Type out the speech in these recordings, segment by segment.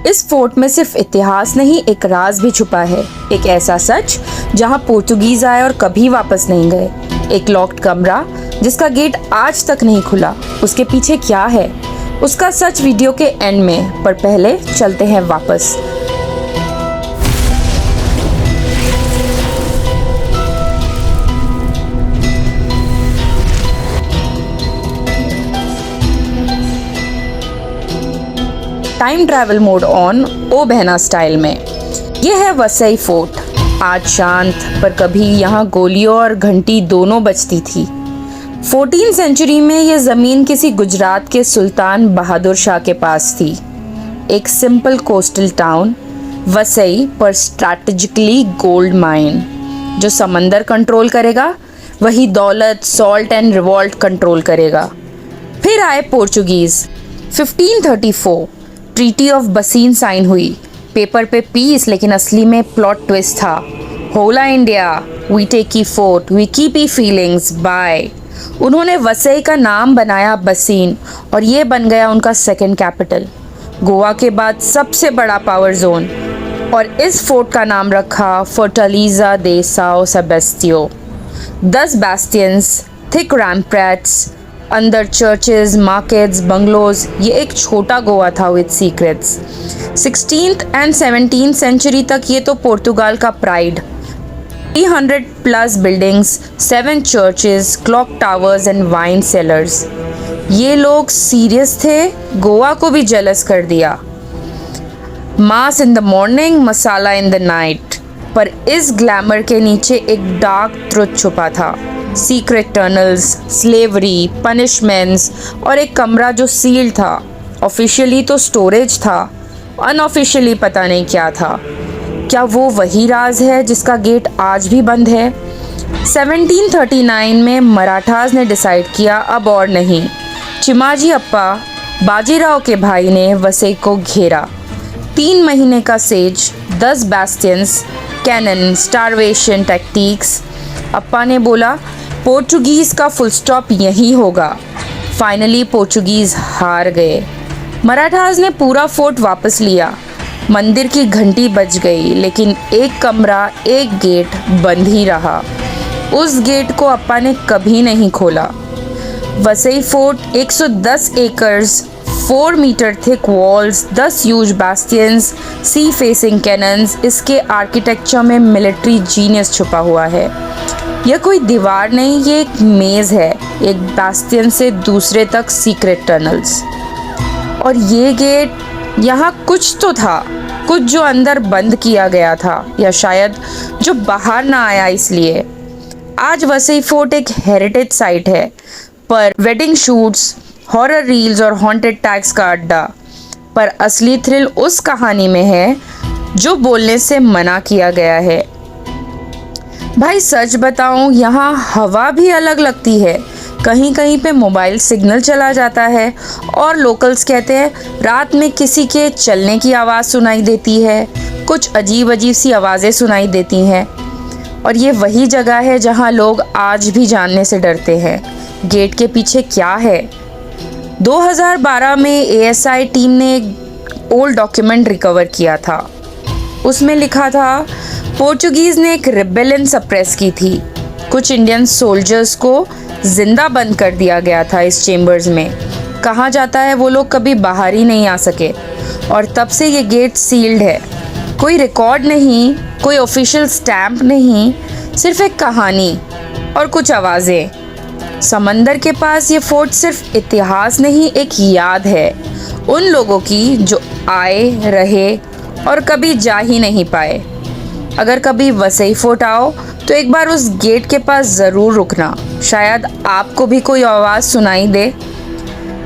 इस फोर्ट में सिर्फ इतिहास नहीं, एक राज भी छुपा है। एक ऐसा सच जहां पोर्तुगीज आए और कभी वापस नहीं गए। एक लॉक्ड कमरा जिसका गेट आज तक नहीं खुला। उसके पीछे क्या है, उसका सच वीडियो के एंड में। पर पहले चलते हैं वापस। टाइम ट्रैवल मोड ऑन, ओ बहना स्टाइल में। यह है वसई फोर्ट। आज शांत, पर कभी यहाँ गोलियों और घंटी दोनों बजती थी। 14वीं सेंचुरी में यह ज़मीन किसी गुजरात के सुल्तान बहादुर शाह के पास थी। एक सिंपल कोस्टल टाउन वसई, पर स्ट्रैटेजिकली गोल्ड माइन। जो समंदर कंट्रोल करेगा वही दौलत, सॉल्ट एंड रिवॉल्ट कंट्रोल करेगा। फिर आए Portuguese. 1534 treaty of Bassein sign हुई। पेपर पे पीस, लेकिन असली में प्लॉट ट्विस्ट था। Hola India, we take key fort, we keep the feelings, bye. उन्होंने वसई का नाम बनाया बसीन, और ये बन गया उनका सेकंड कैपिटल। गोवा के बाद सबसे बड़ा पावर जोन, और इस फोर्ट का नाम रखा फोर्टालीजा दे साओ सेबेस्टियो। 10 बैस्टियंस, थिक रैम्पैट्स, अंदर चर्चेस, मार्केट्स, बंगलोज। ये एक छोटा गोवा था with secrets. 16th and 17th century तक ये तो पोर्तुगाल का pride. 300 plus buildings, 7 churches, clock towers and wine sellers. ये लोग सीरियस थे, गोवा को भी जेलस कर दिया। Mass in the morning, masala in the night. पर इस ग्लैमर के नीचे एक डार्क ट्रुथ छुपा था। सीक्रेट टनल्स, स्लेवरी, पनिशमेंट्स, और एक कमरा जो सील्ड था। ऑफिशियली तो स्टोरेज था, अनऑफिशियली पता नहीं क्या था। क्या वो वही राज है जिसका गेट आज भी बंद है? 1739 में मराठास ने डिसाइड किया अब और नहीं। चिमाजी अप्पा, बाजीराव के भाई, ने वसई को घेरा। 3 महीने का siege, 10 bastions, cannon, starvation tactics. Appa ने बोला पोर्चुगीज़ का फुल स्टॉप यही होगा। फाइनली पोर्चुगीज़ हार गए। मराठास ने पूरा फोर्ट वापस लिया। मंदिर की घंटी बज गई, लेकिन एक कमरा, एक गेट बंद ही रहा। उस गेट को अप्पा ने कभी नहीं खोला। Vasai fort 110 acres, 4 meter thick walls, 10 huge bastions, sea facing cannons. इसके आर्किटेक्चर में मिलिट्री जीनियस छुपा हुआ है। यह कोई दीवार नहीं, ये एक मेज़ है। एक बैस्टियन से दूसरे तक सीक्रेट टनल्स। और ये गेट, यहाँ कुछ तो था, कुछ जो अंदर बंद किया गया था, या शायद जो बाहर ना आया इसलिए। आज वसई फोर्ट एक हेरिटेज साइट है, पर वेडिंग शूट्स, हॉरर रील्स और हॉन्टेड टैग्स का अड्डा। पर असली थ्रिल उस कहानी में है जो बोलने से मना किया गया है। भाई सच बताऊं, यहाँ हवा भी अलग लगती है। कहीं कहीं पे मोबाइल सिग्नल चला जाता है, और लोकल्स कहते हैं रात में किसी के चलने की आवाज़ सुनाई देती है। कुछ अजीब अजीब सी आवाज़ें सुनाई देती हैं। और ये वही जगह है जहाँ लोग आज भी जानने से डरते हैं। गेट के पीछे क्या है? 2012 में ASI टीम ने एक ओल्ड डॉक्यूमेंट रिकवर किया था। उसमें लिखा था पोर्चुगीज़ ने एक रिबेलियन सप्रेस की थी। कुछ इंडियन सोल्जर्स को जिंदा बंद कर दिया गया था इस चेम्बर्स में। कहा जाता है वो लोग कभी बाहर ही नहीं आ सके, और तब से ये गेट सील्ड है। कोई रिकॉर्ड नहीं, कोई ऑफिशियल स्टैम्प नहीं, सिर्फ एक कहानी और कुछ आवाज़ें। समंदर के पास ये फोर्ट सिर्फ इतिहास नहीं, एक याद है उन लोगों की जो आए, रहे और कभी जा ही नहीं पाए। अगर कभी वसई फोर्ट आओ तो एक बार उस गेट के पास ज़रूर रुकना, शायद आपको भी कोई आवाज़ सुनाई दे।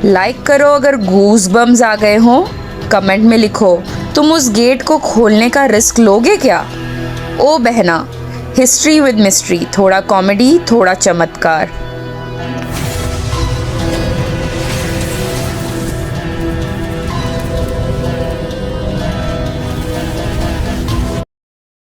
लाइक करो अगर गूज़ बम्स आ गए हों। कमेंट में लिखो तुम उस गेट को खोलने का रिस्क लोगे क्या? ओ बहना, हिस्ट्री विद मिस्ट्री, थोड़ा कॉमेडी, थोड़ा चमत्कार।